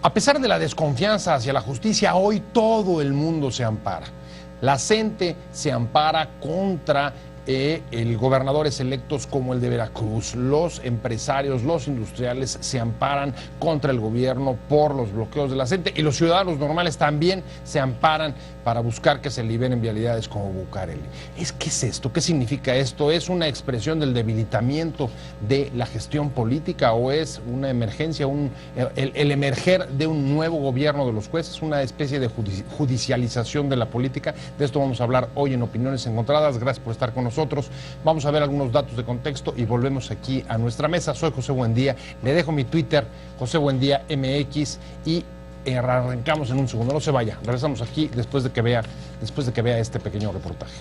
A pesar de la desconfianza hacia la justicia, hoy todo el mundo se ampara. La gente se ampara contra gobernadores electos como el de Veracruz. Los empresarios, los industriales se amparan contra el gobierno por los bloqueos de la gente, y los ciudadanos normales también se amparan para buscar que se liberen vialidades como Bucareli. ¿Qué es esto? ¿Qué significa esto? ¿Es una expresión del debilitamiento de la gestión política o es una emergencia, el emerger de un nuevo gobierno de los jueces, una especie de judicialización de la política? De esto vamos a hablar hoy en Opiniones Encontradas. Gracias por estar con nosotros. Vamos a ver algunos datos de contexto y volvemos aquí a nuestra mesa. Soy José Buendía, le dejo mi Twitter, José Buendía MX, y arrancamos en un segundo. No se vaya, regresamos aquí después de que vea este pequeño reportaje.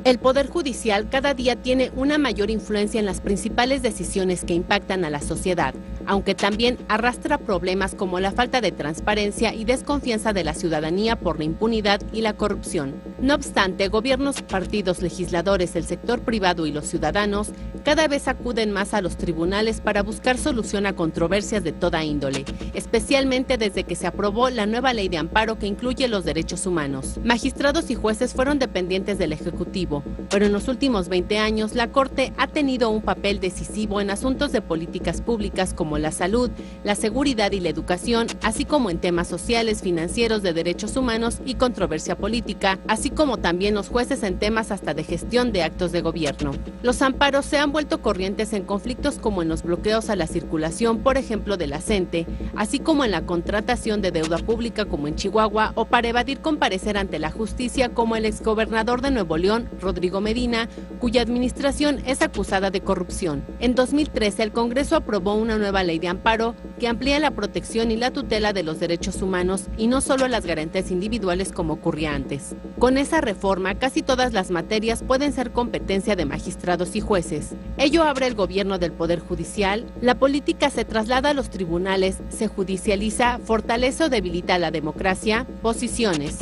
El Poder Judicial cada día tiene una mayor influencia en las principales decisiones que impactan a la sociedad, aunque también arrastra problemas como la falta de transparencia y desconfianza de la ciudadanía por la impunidad y la corrupción. No obstante, gobiernos, partidos, legisladores, el sector privado y los ciudadanos cada vez acuden más a los tribunales para buscar solución a controversias de toda índole, especialmente desde que se aprobó la nueva ley de amparo que incluye los derechos humanos. Magistrados y jueces fueron dependientes del Ejecutivo, pero en los últimos 20 años la Corte ha tenido un papel decisivo en asuntos de políticas públicas como la salud, la seguridad y la educación, así como en temas sociales, financieros, de derechos humanos y controversia política, así como también los jueces en temas hasta de gestión de actos de gobierno. Los amparos se han vuelto corrientes en conflictos como en los bloqueos a la circulación, por ejemplo, de la CENTE, así como en la contratación de deuda pública como en Chihuahua, o para evadir comparecer ante la justicia como el exgobernador de Nuevo León, Rodrigo Medina, cuya administración es acusada de corrupción. En 2013, el Congreso aprobó una nueva ley de amparo que amplía la protección y la tutela de los derechos humanos y no solo las garantías individuales como ocurría antes. Con esa reforma, casi todas las materias pueden ser competencia de magistrados y jueces. Ello abre el gobierno del Poder Judicial, la política se traslada a los tribunales, se judicializa, fortalece o debilita la democracia. Posiciones.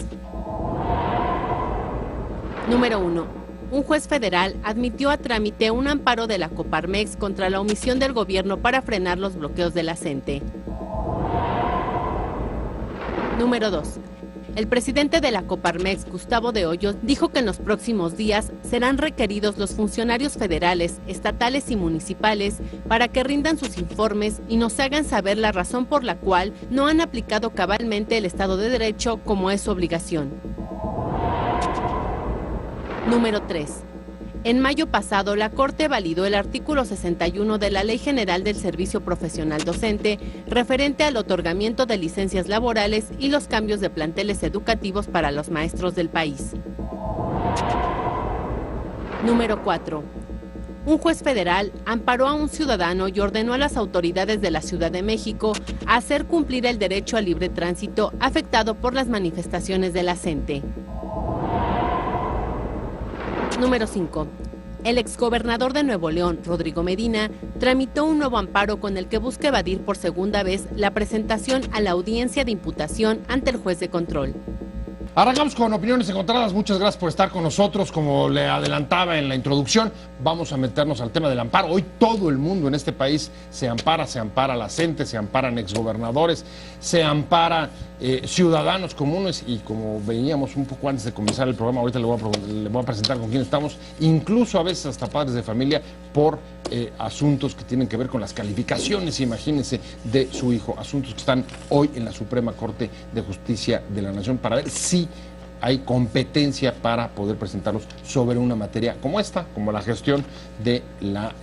Número 1. Un juez federal admitió a trámite un amparo de la Coparmex contra la omisión del gobierno para frenar los bloqueos de la CENTE. Número 2. El presidente de la Coparmex, Gustavo de Hoyos, dijo que en los próximos días serán requeridos los funcionarios federales, estatales y municipales para que rindan sus informes y nos hagan saber la razón por la cual no han aplicado cabalmente el Estado de Derecho como es su obligación. Número 3. En mayo pasado, la Corte validó el artículo 61 de la Ley General del Servicio Profesional Docente, referente al otorgamiento de licencias laborales y los cambios de planteles educativos para los maestros del país. Número 4. Un juez federal amparó a un ciudadano y ordenó a las autoridades de la Ciudad de México a hacer cumplir el derecho al libre tránsito afectado por las manifestaciones de la CENTE. Número 5. El exgobernador de Nuevo León, Rodrigo Medina, tramitó un nuevo amparo con el que busca evadir por segunda vez la presentación a la audiencia de imputación ante el juez de control. Arrancamos con Opiniones Encontradas. Muchas gracias por estar con nosotros. Como le adelantaba en la introducción, vamos a meternos al tema del amparo. Hoy todo el mundo en este país se ampara la CENTE, se amparan exgobernadores, se ampara ciudadanos comunes, y como veíamos un poco antes de comenzar el programa, ahorita le voy a presentar con quién estamos, incluso a veces hasta padres de familia, por asuntos que tienen que ver con las calificaciones, imagínense, de su hijo, asuntos que están hoy en la Suprema Corte de Justicia de la Nación para ver si hay competencia para poder presentarlos sobre una materia como esta, como la gestión de la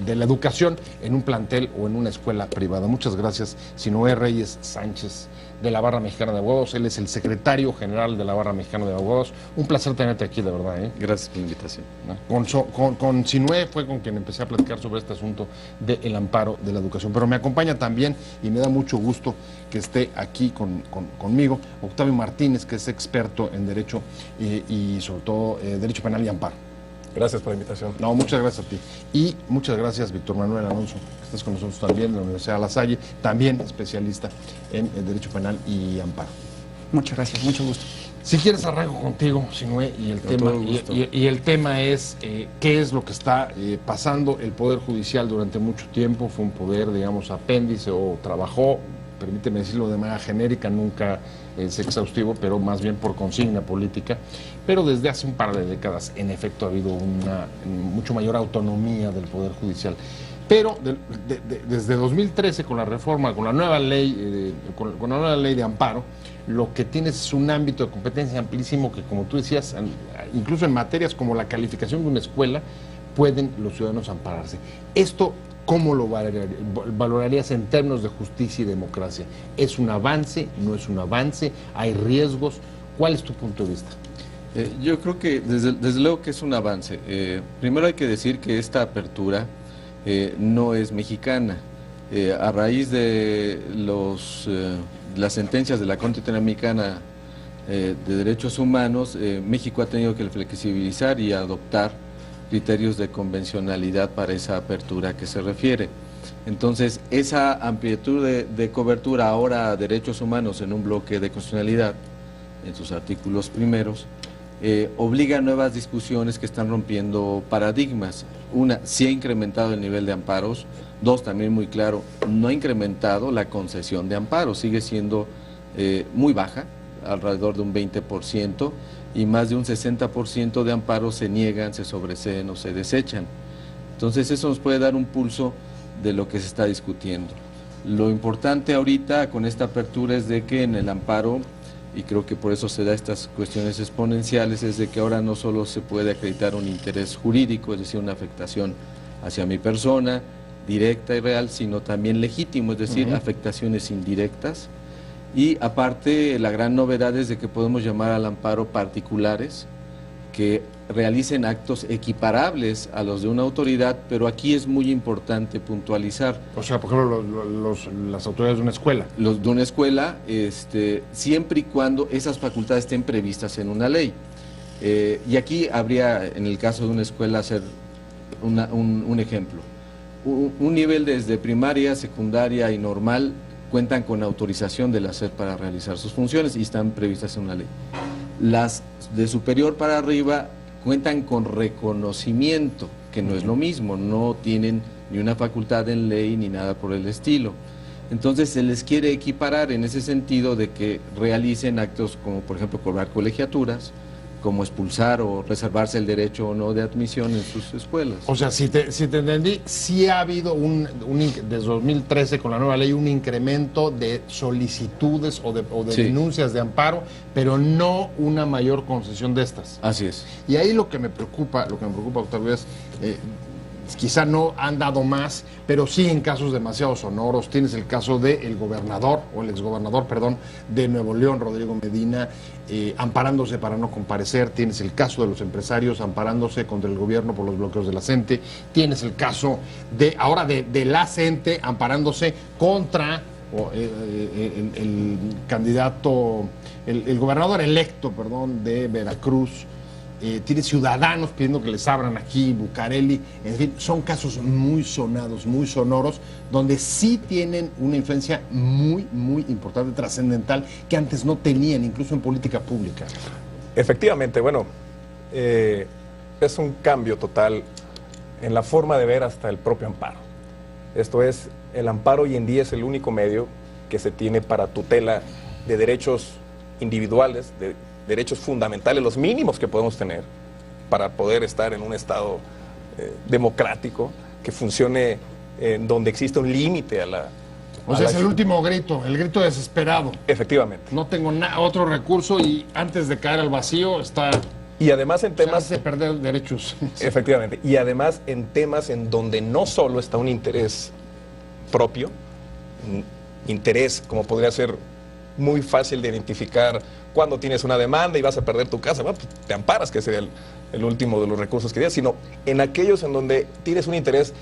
educación en un plantel o en una escuela privada. Muchas gracias, Sinoé Reyes Sánchez, de la Barra Mexicana de Abogados. Él es el secretario general de la Barra Mexicana de Abogados. Un placer tenerte aquí, de verdad, ¿eh? Gracias por la invitación. Con Sinoé fue con quien empecé a platicar sobre este asunto del amparo de la educación. Pero me acompaña también, y me da mucho gusto que esté aquí conmigo, Octavio Martínez, que es experto en Derecho y sobre todo Derecho Penal y Amparo. Gracias por la invitación. No, muchas gracias a ti. Y muchas gracias, Víctor Manuel Alonso, que estás con nosotros también de la Universidad de La Salle, también especialista en Derecho Penal y Amparo. Muchas gracias, mucho gusto. Si quieres arranco contigo, Sinue, y el tema es qué es lo que está pasando. El Poder Judicial durante mucho tiempo fue un poder, digamos, apéndice o trabajó, permíteme decirlo de manera genérica, nunca es exhaustivo, pero más bien por consigna política. Pero desde hace un par de décadas, en efecto, ha habido una mucho mayor autonomía del Poder Judicial. Pero desde 2013, con la reforma, con la nueva ley, con la nueva ley de amparo, lo que tienes es un ámbito de competencia amplísimo que, como tú decías, incluso en materias como la calificación de una escuela, pueden los ciudadanos ampararse. Esto, ¿cómo lo valorarías en términos de justicia y democracia? ¿Es un avance? ¿No es un avance? ¿Hay riesgos? ¿Cuál es tu punto de vista? Yo creo que desde luego que es un avance. Primero hay que decir que esta apertura no es mexicana. A raíz de las sentencias de la Corte Interamericana de Derechos Humanos, México ha tenido que flexibilizar y adoptar criterios de convencionalidad para esa apertura que se refiere. Entonces, esa amplitud de cobertura ahora a derechos humanos en un bloque de constitucionalidad, en sus artículos primeros, obliga a nuevas discusiones que están rompiendo paradigmas. Una, sí ha incrementado el nivel de amparos. Dos, también muy claro, no ha incrementado la concesión de amparos, sigue siendo muy baja, alrededor de un 20%, y más de un 60% de amparos se niegan, se sobreseen o se desechan. Entonces eso nos puede dar un pulso de lo que se está discutiendo. Lo importante ahorita con esta apertura es de que en el amparo, y creo que por eso se da estas cuestiones exponenciales, es de que ahora no solo se puede acreditar un interés jurídico, es decir, una afectación hacia mi persona, directa y real, sino también legítimo, es decir, afectaciones indirectas. Y aparte, la gran novedad es de que podemos llamar al amparo particulares que realicen actos equiparables a los de una autoridad, pero aquí es muy importante puntualizar. O sea, por ejemplo, las autoridades de una escuela. Los de una escuela, siempre y cuando esas facultades estén previstas en una ley. Y aquí habría, en el caso de una escuela, hacer un ejemplo. Un nivel desde primaria, secundaria y normal cuentan con autorización de la SEP para realizar sus funciones y están previstas en una ley. Las de superior para arriba cuentan con reconocimiento, que no es lo mismo, no tienen ni una facultad en ley ni nada por el estilo. Entonces se les quiere equiparar en ese sentido de que realicen actos como, por ejemplo, cobrar colegiaturas, como expulsar o reservarse el derecho o no de admisión en sus escuelas. O sea, si te entendí, sí ha habido desde 2013 con la nueva ley un incremento de solicitudes o de sí, denuncias de amparo, pero no una mayor concesión de estas. Así es. Y ahí lo que me preocupa, Octavio, es quizá no han dado más, pero sí en casos demasiado sonoros. Tienes el caso del gobernador, o el exgobernador, perdón, de Nuevo León, Rodrigo Medina, amparándose para no comparecer. Tienes el caso de los empresarios amparándose contra el gobierno por los bloqueos de la CENTE. Tienes el caso ahora de la CENTE amparándose contra el candidato, el gobernador electo, perdón, de Veracruz. Tiene ciudadanos pidiendo que les abran aquí, Bucareli, en fin, son casos muy sonados, muy sonoros, donde sí tienen una influencia muy, muy importante, trascendental, que antes no tenían, incluso en política pública. Efectivamente, bueno, es un cambio total en la forma de ver hasta el propio amparo. Esto es, el amparo hoy en día es el único medio que se tiene para tutela de derechos individuales, de derechos fundamentales, los mínimos que podemos tener para poder estar en un estado democrático, que funcione donde existe un límite a la... O sea, es el último grito, el grito desesperado. Efectivamente. No tengo otro recurso y antes de caer al vacío está... Y además en temas... de perder derechos. Efectivamente. Y además en temas en donde no solo está un interés propio, interés como podría ser muy fácil de identificar cuando tienes una demanda y vas a perder tu casa, bueno, pues te amparas, que sería el último de los recursos que tienes, sino en aquellos en donde tienes un interés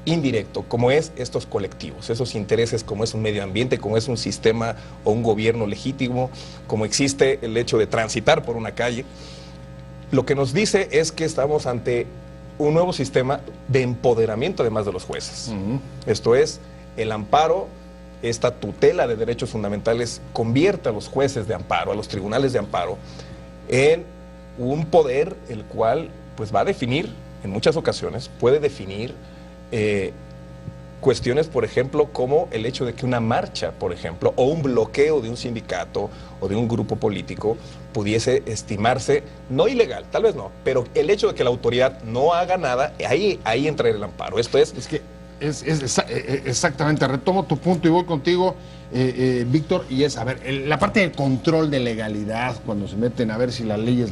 indirecto, como es estos colectivos, esos intereses como es un medio ambiente, como es un sistema o un gobierno legítimo, como existe el hecho de transitar por una calle. Lo que nos dice es que estamos ante un nuevo sistema de empoderamiento además de los jueces. Esto es, el amparo esta tutela de derechos fundamentales convierte a los jueces de amparo, a los tribunales de amparo, en un poder el cual pues va a definir, en muchas ocasiones, puede definir cuestiones, por ejemplo, como el hecho de que una marcha, por ejemplo, o un bloqueo de un sindicato o de un grupo político pudiese estimarse no ilegal, tal vez no, pero el hecho de que la autoridad no haga nada, ahí entra el amparo. Esto es que exactamente, retomo tu punto y voy contigo, Víctor, y es, a ver, la parte del control de legalidad, cuando se meten a ver si la ley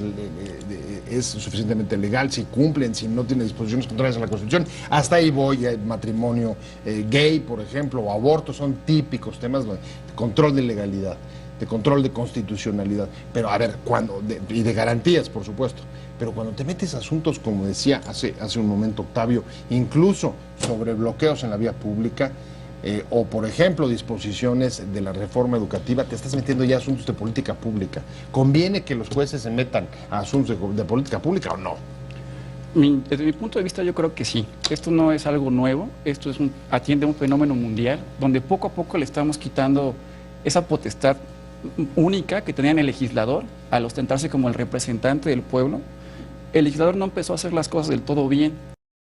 es suficientemente legal, si cumplen, si no tiene disposiciones contrarias a la Constitución, hasta ahí voy. Matrimonio gay, por ejemplo, o aborto, son típicos temas de control de legalidad, de control de constitucionalidad, pero a ver, y de garantías, por supuesto. Pero cuando te metes a asuntos, como decía hace un momento Octavio, incluso sobre bloqueos en la vía pública, o por ejemplo disposiciones de la reforma educativa, te estás metiendo ya a asuntos de política pública. ¿Conviene que los jueces se metan a asuntos de política pública o no? Desde mi punto de vista yo creo que sí. Esto no es algo nuevo, esto atiende a un fenómeno mundial, donde poco a poco le estamos quitando esa potestad única que tenía el legislador al ostentarse como el representante del pueblo. El legislador no empezó a hacer las cosas del todo bien,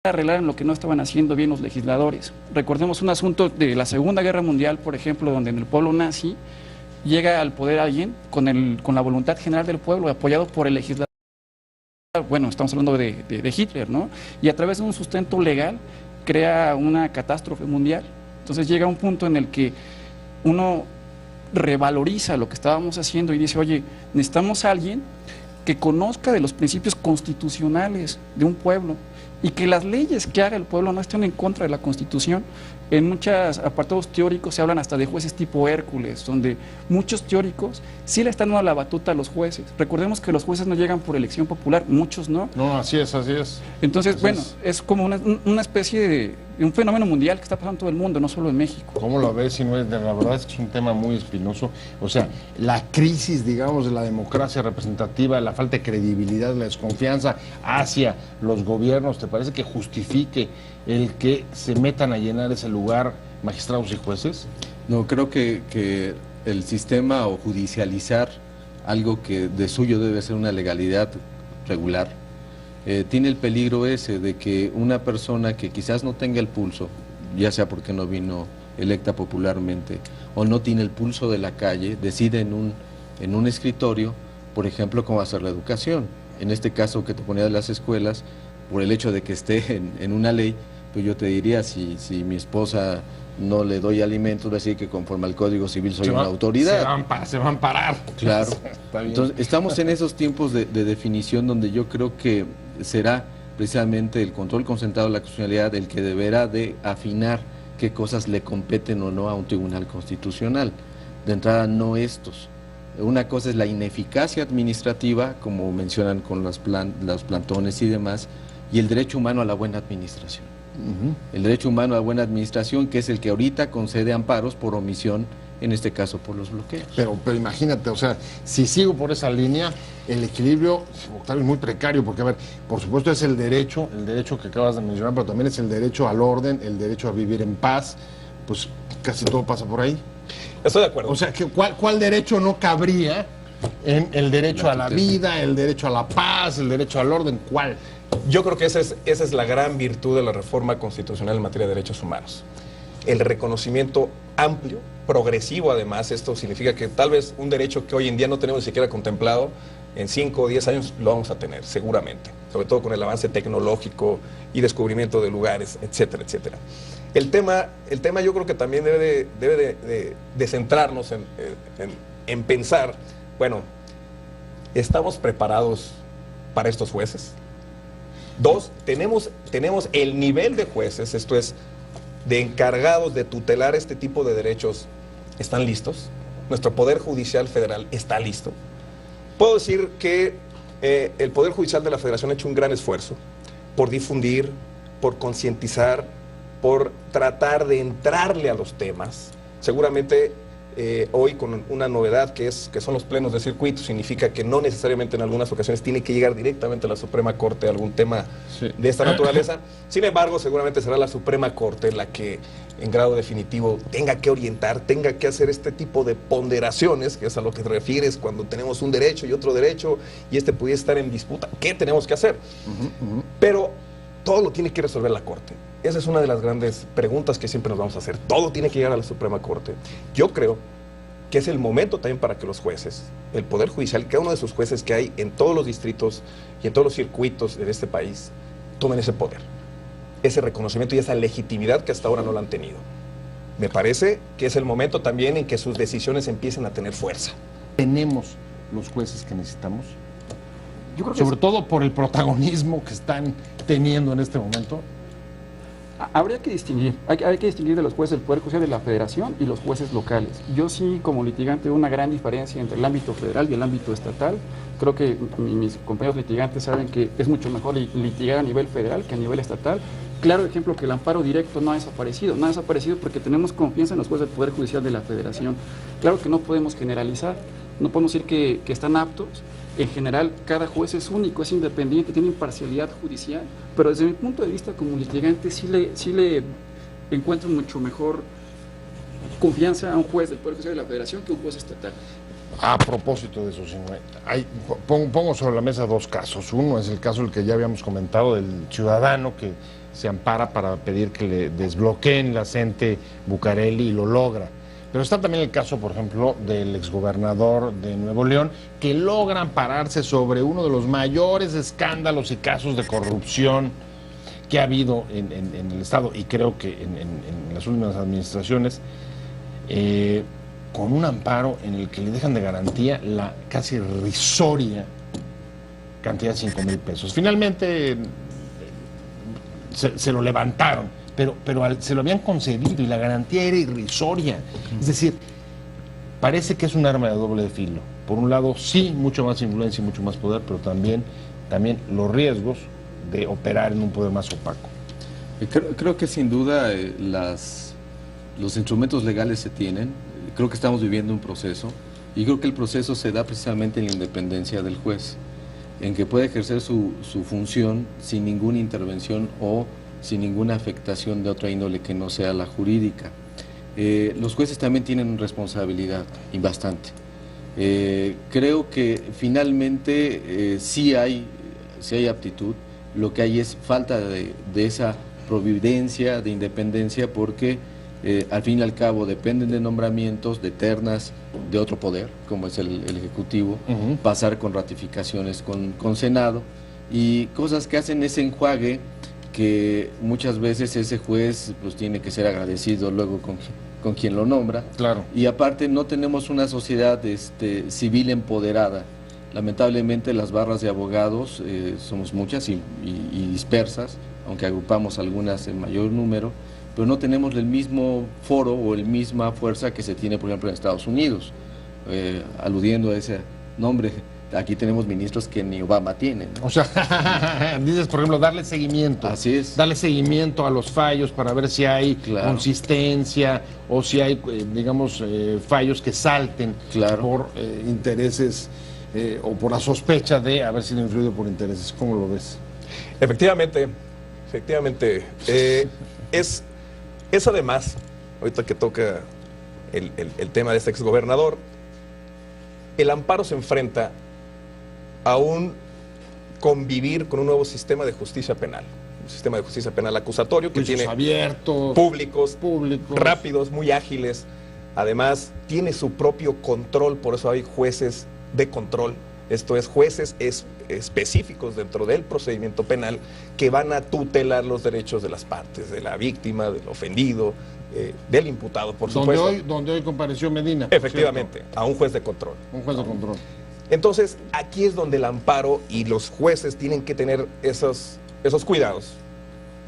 arreglaron lo que no estaban haciendo bien los legisladores. Recordemos un asunto de la Segunda Guerra Mundial, por ejemplo, donde en el pueblo nazi llega al poder alguien con la voluntad general del pueblo, apoyado por el legislador. Bueno, estamos hablando de Hitler, ¿no? Y a través de un sustento legal crea una catástrofe mundial. Entonces llega un punto en el que uno revaloriza lo que estábamos haciendo y dice, oye, necesitamos a alguien que conozca de los principios constitucionales de un pueblo y que las leyes que haga el pueblo no estén en contra de la Constitución. En muchos apartados teóricos se hablan hasta de jueces tipo Hércules, donde muchos teóricos sí le están dando la batuta a los jueces. Recordemos que los jueces no llegan por elección popular, muchos no. No, así es, así es. Entonces, bueno, es como una especie de un fenómeno mundial que está pasando en todo el mundo, no solo en México. ¿Cómo lo ves? Si no es, la verdad es que es un tema muy espinoso. O sea, la crisis, digamos, de la democracia representativa, la falta de credibilidad, la desconfianza hacia los gobiernos, ¿te parece que justifique el que se metan a llenar ese lugar magistrados y jueces? No, creo que el sistema o judicializar algo que de suyo debe ser una legalidad regular, tiene el peligro ese de que una persona que quizás no tenga el pulso, ya sea porque no vino electa popularmente o no tiene el pulso de la calle, decide en un escritorio, por ejemplo, cómo hacer la educación. En este caso que te ponía de las escuelas, por el hecho de que esté en una ley, pues yo te diría, si mi esposa no le doy alimentos, va a decir que conforme al Código Civil soy una autoridad. Se van a parar. Claro. Entonces, estamos en esos tiempos de definición donde yo creo que será precisamente el control concentrado de la constitucionalidad el que deberá de afinar qué cosas le competen o no a un tribunal constitucional. De entrada, no estos. Una cosa es la ineficacia administrativa, como mencionan con los plantones y demás, y el derecho humano a la buena administración. El derecho humano a la buena administración, que es el que ahorita concede amparos por omisión, en este caso por los bloqueos. Pero imagínate, o sea, si sigo por esa línea, el equilibrio, Octavio, es muy precario, porque, a ver, por supuesto es el derecho que acabas de mencionar, pero también es el derecho al orden, el derecho a vivir en paz, pues casi todo pasa por ahí. Estoy de acuerdo. O sea, ¿cuál derecho no cabría en el derecho a la vida, el derecho a la paz, el derecho al orden? ¿Cuál? Yo creo que esa es la gran virtud de la reforma constitucional en materia de derechos humanos. El reconocimiento amplio, progresivo además. Esto significa que tal vez un derecho que hoy en día no tenemos ni siquiera contemplado, en 5 o 10 años lo vamos a tener, seguramente. Sobre todo con el avance tecnológico y descubrimiento de lugares, etcétera, etcétera. El tema yo creo que también debe de centrarnos en pensar, bueno, ¿estamos preparados para estos jueces? 2, tenemos el nivel de jueces, esto es, de encargados de tutelar este tipo de derechos, ¿están listos? ¿Nuestro Poder Judicial Federal está listo? Puedo decir que el Poder Judicial de la Federación ha hecho un gran esfuerzo por difundir, por concientizar, por tratar de entrarle a los temas. Seguramente hoy con una novedad que son los plenos de circuito, significa que no necesariamente en algunas ocasiones tiene que llegar directamente a la Suprema Corte algún tema de esta naturaleza. Sin embargo, seguramente será la Suprema Corte la que en grado definitivo tenga que orientar, tenga que hacer este tipo de ponderaciones, que es a lo que te refieres cuando tenemos un derecho y otro derecho y este pudiera estar en disputa. ¿Qué tenemos que hacer? Pero todo lo tiene que resolver la Corte. Esa es una de las grandes preguntas que siempre nos vamos a hacer. Todo tiene que llegar a la Suprema Corte. Yo creo que es el momento también para que los jueces, el Poder Judicial, cada uno de sus jueces que hay en todos los distritos y en todos los circuitos de este país, tomen ese poder, ese reconocimiento y esa legitimidad que hasta ahora no lo han tenido. Me parece que es el momento también en que sus decisiones empiecen a tener fuerza. ¿Tenemos los jueces que necesitamos? Yo creo que Sobre todo por el protagonismo que están teniendo en este momento. habría que distinguir, hay que distinguir de los jueces del Poder Judicial de la Federación y los jueces locales. Yo sí, como litigante, veo una gran diferencia entre el ámbito federal y el ámbito estatal. Creo que mis compañeros litigantes saben que es mucho mejor litigar a nivel federal que a nivel estatal. Claro ejemplo que el amparo directo no ha desaparecido porque tenemos confianza en los jueces del Poder Judicial de la Federación. Claro que no podemos generalizar, no podemos decir que están aptos. En general, cada juez es único, es independiente, tiene imparcialidad judicial, pero desde mi punto de vista como litigante sí le encuentro mucho mejor confianza a un juez del Poder Judicial de la Federación que un juez estatal. A propósito de eso, pongo sobre la mesa dos casos. Uno es el caso del que ya habíamos comentado, del ciudadano que se ampara para pedir que le desbloqueen la CENTE Bucareli y lo logra. Pero está también el caso, por ejemplo, del exgobernador de Nuevo León, que logra ampararse sobre uno de los mayores escándalos y casos de corrupción que ha habido en el Estado, y creo que en las últimas administraciones, con un amparo en el que le dejan de garantía la casi irrisoria cantidad de 5,000 pesos. Finalmente se lo levantaron. Pero se lo habían concedido y la garantía era irrisoria. Es decir, parece que es un arma de doble filo. Por un lado, sí, mucho más influencia y mucho más poder, pero también los riesgos de operar en un poder más opaco. Creo que sin duda los instrumentos legales se tienen. Creo que estamos viviendo un proceso y creo que el proceso se da precisamente en la independencia del juez, en que puede ejercer su función sin ninguna intervención o sin ninguna afectación de otra índole que no sea la jurídica. Los jueces también tienen responsabilidad, y bastante. Creo que finalmente sí hay aptitud, lo que hay es falta de esa providencia, de independencia, porque al fin y al cabo dependen de nombramientos, de ternas de otro poder, como es el Ejecutivo, pasar con ratificaciones con Senado, y cosas que hacen ese enjuague que muchas veces ese juez pues tiene que ser agradecido luego con quien lo nombra. Claro. Y aparte no tenemos una sociedad civil empoderada. Lamentablemente las barras de abogados somos muchas y dispersas, aunque agrupamos algunas en mayor número, pero no tenemos el mismo foro o la misma fuerza que se tiene, por ejemplo, en Estados Unidos. Aludiendo a ese nombre, aquí tenemos ministros que ni Obama tiene, ¿no? O sea, dices, por ejemplo, darle seguimiento. Así es. Darle seguimiento a los fallos para ver si hay consistencia o si hay, digamos, fallos que salten por intereses o por la sospecha de haber sido influido por intereses. ¿Cómo lo ves? Efectivamente. Es además, ahorita que toca el tema de este exgobernador, el amparo se enfrenta a un convivir con un nuevo sistema de justicia penal, un sistema de justicia penal acusatorio que tiene abiertos, públicos, rápidos, muy ágiles. Además, tiene su propio control, por eso hay jueces de control, esto es, jueces específicos dentro del procedimiento penal que van a tutelar los derechos de las partes, de la víctima, del ofendido, del imputado, por supuesto. Donde hoy compareció Medina. Efectivamente, a un juez de control. Un juez de control. Entonces, aquí es donde el amparo y los jueces tienen que tener esos cuidados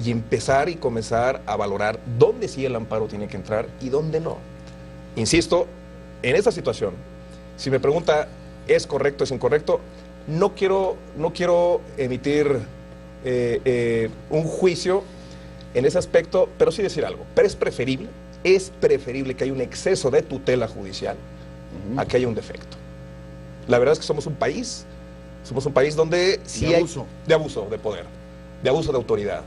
y empezar y comenzar a valorar dónde sí el amparo tiene que entrar y dónde no. Insisto, en esta situación, si me pregunta, ¿es correcto, es incorrecto? No quiero emitir un juicio en ese aspecto, pero sí decir algo. Pero es preferible es preferible que haya un exceso de tutela judicial a que haya un defecto. La verdad es que somos un país donde sí hay de abuso de poder, de abuso de autoridad,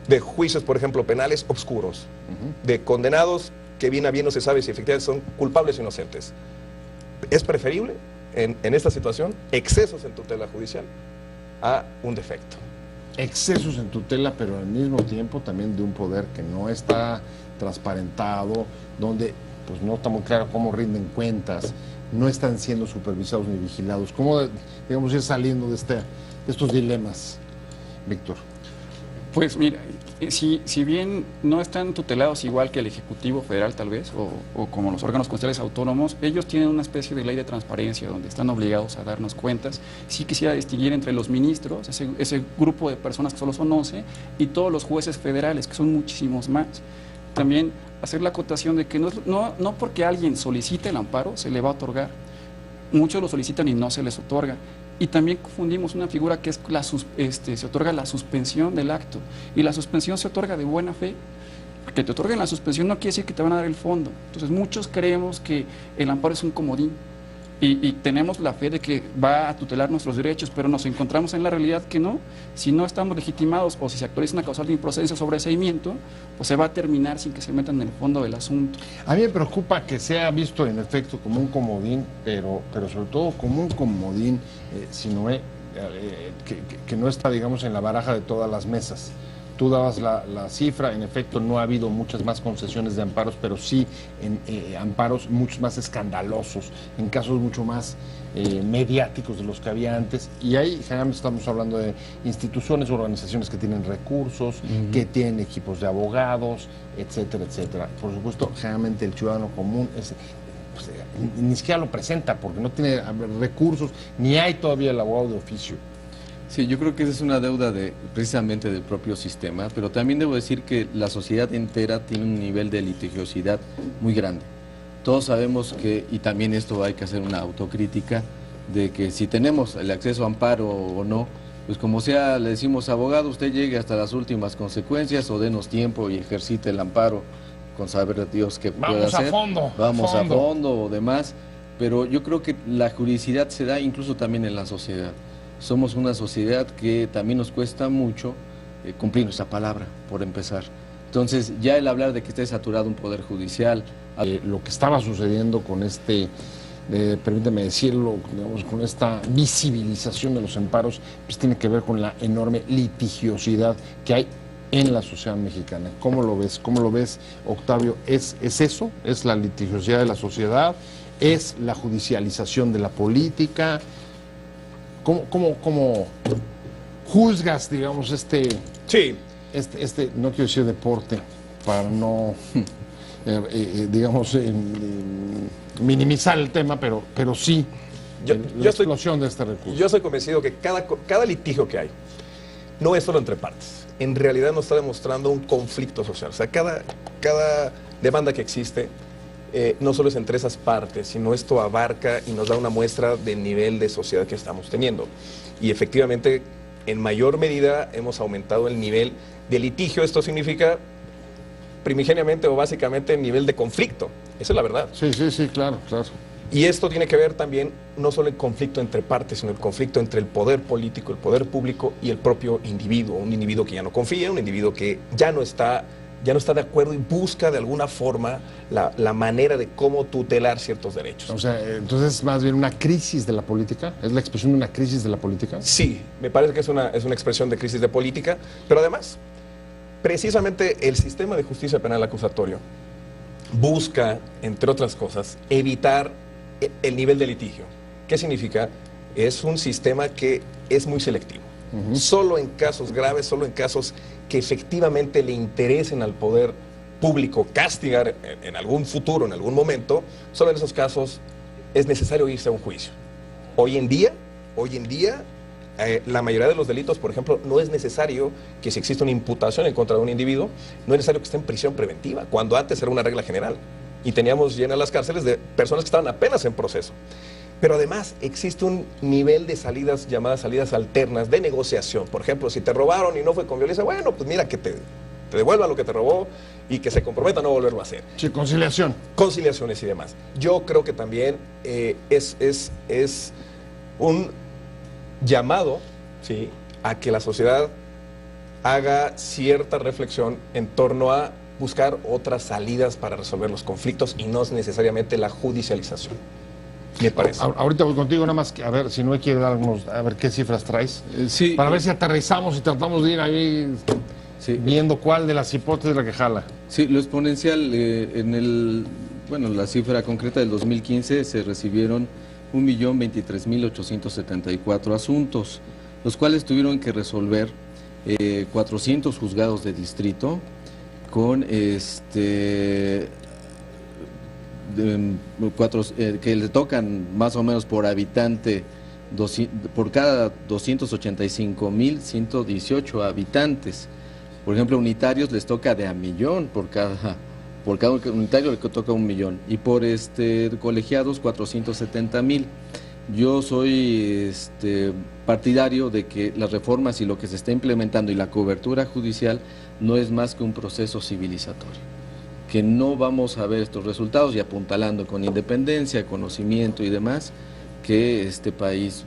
de juicios, por ejemplo, penales oscuros, de condenados que bien a bien no se sabe si efectivamente son culpables o inocentes. Es preferible, en esta situación, excesos en tutela judicial a un defecto. Excesos en tutela, pero al mismo tiempo también de un poder que no está transparentado, donde pues no está muy claro cómo rinden cuentas, no están siendo supervisados ni vigilados. ¿Cómo, digamos, ir saliendo de estos dilemas, Víctor? Pues mira, si bien no están tutelados igual que el Ejecutivo Federal tal vez, o como los órganos constitucionales autónomos, ellos tienen una especie de ley de transparencia donde están obligados a darnos cuentas. Sí quisiera distinguir entre los ministros, ese grupo de personas que solo son 11, y todos los jueces federales, que son muchísimos más. También hacer la acotación de que no porque alguien solicite el amparo se le va a otorgar. Muchos lo solicitan y no se les otorga. Y también confundimos una figura que es se otorga la suspensión del acto. Y la suspensión se otorga de buena fe. Que te otorguen la suspensión no quiere decir que te van a dar el fondo. Entonces muchos creemos que el amparo es un comodín. Y tenemos la fe de que va a tutelar nuestros derechos, pero nos encontramos en la realidad que no. Si no estamos legitimados o si se actualiza una causal de improcedencia o sobreseimiento, pues se va a terminar sin que se metan en el fondo del asunto. A mí me preocupa que sea visto en efecto como un comodín, pero sobre todo como un comodín, que no está, digamos, en la baraja de todas las mesas. Tú dabas la cifra, en efecto no ha habido muchas más concesiones de amparos, pero sí en amparos muchos más escandalosos, en casos mucho más mediáticos de los que había antes. Y ahí generalmente estamos hablando de instituciones o organizaciones que tienen recursos, que tienen equipos de abogados, etcétera, etcétera. Por supuesto, generalmente el ciudadano común ni siquiera lo presenta porque no tiene recursos, ni hay todavía el abogado de oficio. Sí, yo creo que esa es una deuda precisamente del propio sistema, pero también debo decir que la sociedad entera tiene un nivel de litigiosidad muy grande. Todos sabemos que, y también esto hay que hacer una autocrítica, de que si tenemos el acceso a amparo o no, pues como sea, le decimos, abogado, usted llegue hasta las últimas consecuencias o denos tiempo y ejercite el amparo con saber Dios qué puede hacer. Vamos a fondo o demás, pero yo creo que la juridicidad se da incluso también en la sociedad. Somos una sociedad que también nos cuesta mucho cumplir nuestra palabra, por empezar. Entonces, ya el hablar de que esté saturado un poder judicial... lo que estaba sucediendo con permíteme decirlo, digamos, con esta visibilización de los amparos, pues tiene que ver con la enorme litigiosidad que hay en la sociedad mexicana. ¿Cómo lo ves? ¿Cómo lo ves, Octavio? ¿Es eso? ¿Es la litigiosidad de la sociedad? ¿Es la judicialización de la política? ¿Cómo juzgas, digamos, Sí. no quiero decir deporte, para no, digamos, minimizar el tema, pero sí, la explosión de este recurso? Yo estoy convencido que cada litigio que hay no es solo entre partes. En realidad nos está demostrando un conflicto social. O sea, cada demanda que existe no solo es entre esas partes, sino esto abarca y nos da una muestra del nivel de sociedad que estamos teniendo. Y efectivamente, en mayor medida hemos aumentado el nivel de litigio. Esto significa primigeniamente o básicamente el nivel de conflicto. Esa es la verdad. Sí, claro. Y esto tiene que ver también no solo el conflicto entre partes, sino el conflicto entre el poder político, el poder público y el propio individuo. Un individuo que ya no confía, un individuo que ya no está de acuerdo y busca de alguna forma la manera de cómo tutelar ciertos derechos. O sea, entonces es más bien una crisis de la política. ¿Es la expresión de una crisis de la política? Sí, me parece que es una expresión de crisis de política, pero además, precisamente el sistema de justicia penal acusatorio busca, entre otras cosas, evitar el nivel de litigio. ¿Qué significa? Es un sistema que es muy selectivo. Solo en casos graves, solo en casos que efectivamente le interesen al poder público castigar en algún futuro, en algún momento, solo en esos casos es necesario irse a un juicio. Hoy en día, la mayoría de los delitos, por ejemplo, no es necesario que si existe una imputación en contra de un individuo, no es necesario que esté en prisión preventiva, cuando antes era una regla general. Y teníamos llenas las cárceles de personas que estaban apenas en proceso. Pero además existe un nivel de salidas, llamadas salidas alternas, de negociación. Por ejemplo, si te robaron y no fue con violencia, bueno, pues mira que te te devuelva lo que te robó y que se comprometa a no volverlo a hacer. Sí, conciliación. Conciliaciones y demás. Yo creo que también es un llamado, ¿sí?, a que la sociedad haga cierta reflexión en torno a buscar otras salidas para resolver los conflictos y no necesariamente la judicialización. Me parece. Ahorita voy contigo, nada más que, a ver si no quiere darnos, a ver qué cifras traes, Sí, para ver si aterrizamos y tratamos de ir ahí sí. viendo cuál de las hipótesis es la que jala. Sí, lo exponencial, la cifra concreta del 2015 se recibieron 1.023.874 asuntos, los cuales tuvieron que resolver 400 juzgados de distrito con que le tocan más o menos por habitante por cada 285.118 habitantes. Por ejemplo, unitarios les toca de a millón por cada unitario le toca 1 millón y por colegiados 470.000. Yo soy partidario de que las reformas y lo que se está implementando y la cobertura judicial no es más que un proceso civilizatorio, que no vamos a ver estos resultados y apuntalando con independencia, conocimiento y demás, que este país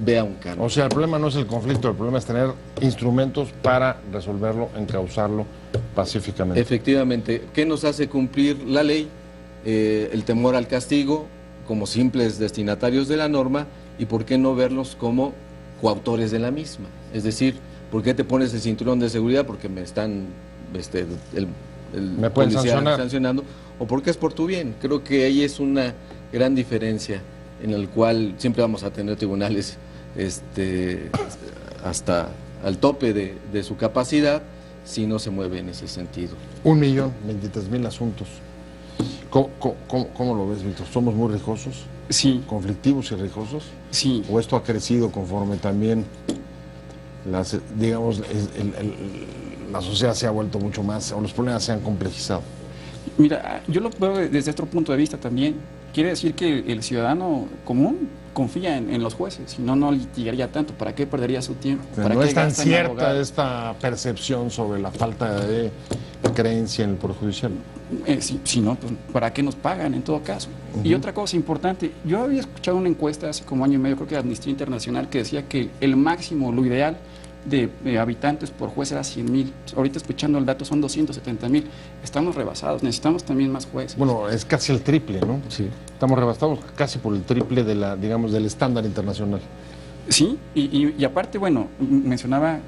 vea un cambio. O sea, el problema no es el conflicto, el problema es tener instrumentos para resolverlo, encauzarlo pacíficamente. Efectivamente, ¿qué nos hace cumplir la ley? El temor al castigo, como simples destinatarios de la norma, y por qué no verlos como coautores de la misma. Es decir, ¿por qué te pones el cinturón de seguridad? Porque me están me pueden sancionando, o porque es por tu bien. Creo que ahí es una gran diferencia en el cual siempre vamos a tener tribunales hasta al tope de su capacidad si no se mueve en ese sentido. 1.023.000 asuntos. ¿Cómo lo ves, Víctor? ¿Somos muy rijosos? Sí. ¿Conflictivos y rijosos? Sí. ¿O esto ha crecido conforme también la sociedad se ha vuelto mucho más, o los problemas se han complejizado? Mira, yo lo veo desde otro punto de vista también. Quiere decir que el ciudadano común confía en los jueces, si no, no litigaría tanto. ¿Para qué perdería su tiempo? ¿Para no qué es tan gasta en cierta abogado? esta percepción sobre la falta de creencia en el Poder Judicial. Si no, pues ¿para qué nos pagan en todo caso? Y otra cosa importante, yo había escuchado una encuesta hace como año y medio, creo que de Amnistía Internacional, que decía que el máximo, lo ideal de habitantes por juez era 100.000. Ahorita escuchando el dato son 270.000. Estamos rebasados, necesitamos también más jueces. Bueno, es casi el triple, ¿no? Sí. Estamos rebasados casi por el triple de del estándar internacional. Sí, y aparte, bueno, mencionaba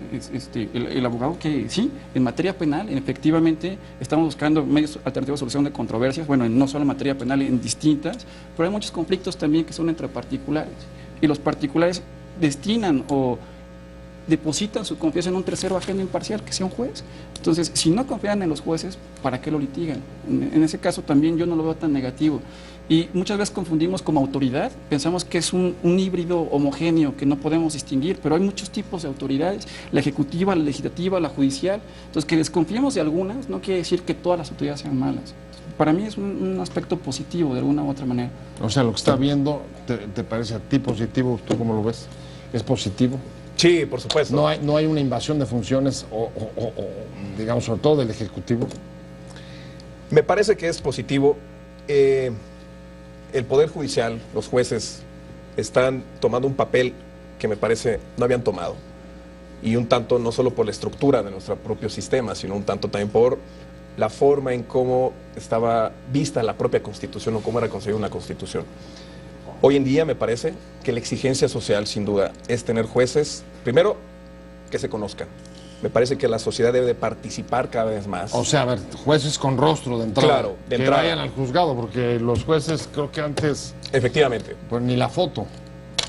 el abogado que sí, en materia penal, efectivamente, estamos buscando medios alternativos de solución de controversias, bueno, no solo en materia penal, en distintas, pero hay muchos conflictos también que son entre particulares. Y los particulares destinan o depositan su confianza en un tercero ajeno imparcial, que sea un juez. Entonces, si no confían en los jueces, ¿para qué lo litigan? En ese caso también yo no lo veo tan negativo. Y muchas veces confundimos como autoridad, pensamos que es un híbrido homogéneo que no podemos distinguir, pero hay muchos tipos de autoridades, la ejecutiva, la legislativa, la judicial. Entonces, que desconfiemos de algunas no quiere decir que todas las autoridades sean malas. Para mí es un aspecto positivo de alguna u otra manera. O sea, lo que está viendo, ¿te parece a ti positivo? ¿Tú cómo lo ves? ¿Es positivo? Sí, por supuesto. No hay una invasión de funciones, o digamos, sobre todo del Ejecutivo. Me parece que es positivo. El Poder Judicial, los jueces, están tomando un papel que me parece no habían tomado. Y un tanto no solo por la estructura de nuestro propio sistema, sino un tanto también por la forma en cómo estaba vista la propia Constitución o cómo era concebida una Constitución. Hoy en día me parece que la exigencia social, sin duda, es tener jueces, primero, que se conozcan. Me parece que la sociedad debe de participar cada vez más. O sea, a ver, jueces con rostro de entrada. Claro, de que entrada. vayan al juzgado, porque los jueces creo que antes, Efectivamente, pues ni la foto.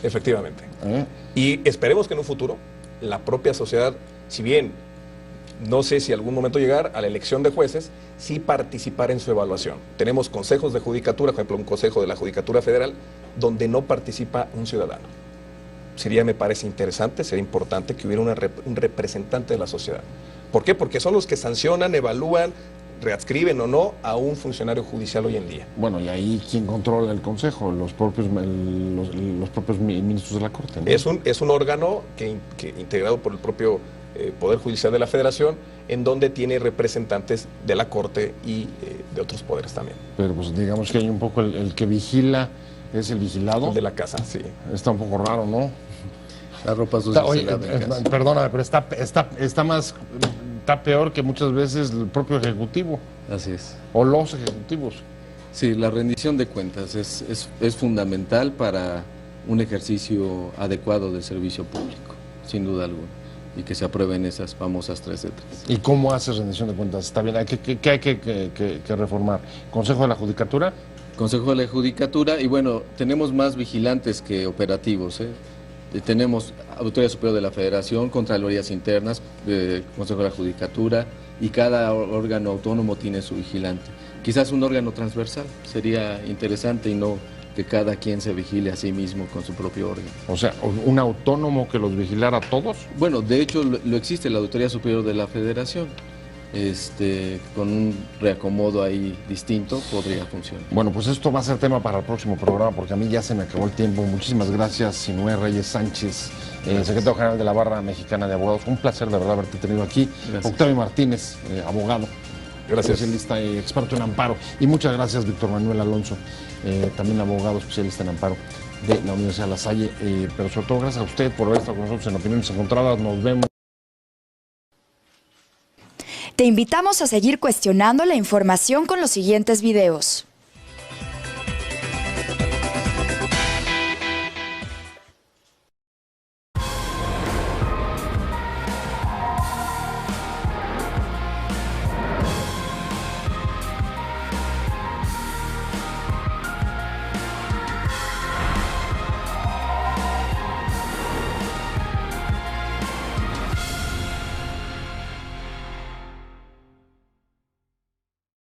efectivamente. ¿Eh? Y esperemos que en un futuro la propia sociedad, si bien no sé si algún momento llegar a la elección de jueces, sí participar en su evaluación. Tenemos consejos de judicatura, por ejemplo, un consejo de la Judicatura Federal, donde no participa un ciudadano. Sería, me parece interesante, sería importante que hubiera un representante de la sociedad. ¿Por qué? Porque son los que sancionan, evalúan, readscriben o no a un funcionario judicial hoy en día. Bueno, y ahí, ¿quién controla el Consejo? Los propios ministros de la Corte, ¿no? Es un órgano que integrado por el propio Poder Judicial de la Federación, en donde tiene representantes de la Corte y de otros poderes también. Pero pues digamos que hay un poco el que vigila, es el vigilado. El de la casa, sí. Está un poco raro, ¿no? La ropa sucia Oye, se lava en casa. perdóname, pero está peor que muchas veces el propio Ejecutivo Así es. o los ejecutivos. Sí, la rendición de cuentas es fundamental para un ejercicio adecuado del servicio público, sin duda alguna, y que se aprueben esas famosas 3 de 3. ¿Y cómo hace rendición de cuentas? Está bien, ¿qué hay que reformar? ¿Consejo de la Judicatura? Consejo de la Judicatura, y bueno, tenemos más vigilantes que operativos, ¿eh? Tenemos Auditoría Superior de la Federación, Contralorías Internas, Consejo de la Judicatura, y cada órgano autónomo tiene su vigilante. Quizás un órgano transversal sería interesante, y no que cada quien se vigile a sí mismo con su propio órgano. O sea, un autónomo que los vigilara a todos. Bueno, de hecho lo existe la Auditoría Superior de la Federación. Con un reacomodo ahí distinto podría funcionar. Bueno, pues esto va a ser tema para el próximo programa, porque a mí ya se me acabó el tiempo. Muchísimas gracias, Sinué Reyes Sánchez, secretario general de la Barra Mexicana de Abogados. Un placer de verdad haberte tenido aquí. Gracias. Octavio Martínez, abogado, Gracias. especialista y experto en amparo. Y muchas gracias, Víctor Manuel Alonso, también abogado especialista en amparo de la Universidad La Salle. Pero sobre todo gracias a usted por haber estado con nosotros en Opiniones Encontradas. Nos vemos. Te invitamos a seguir cuestionando la información con los siguientes videos.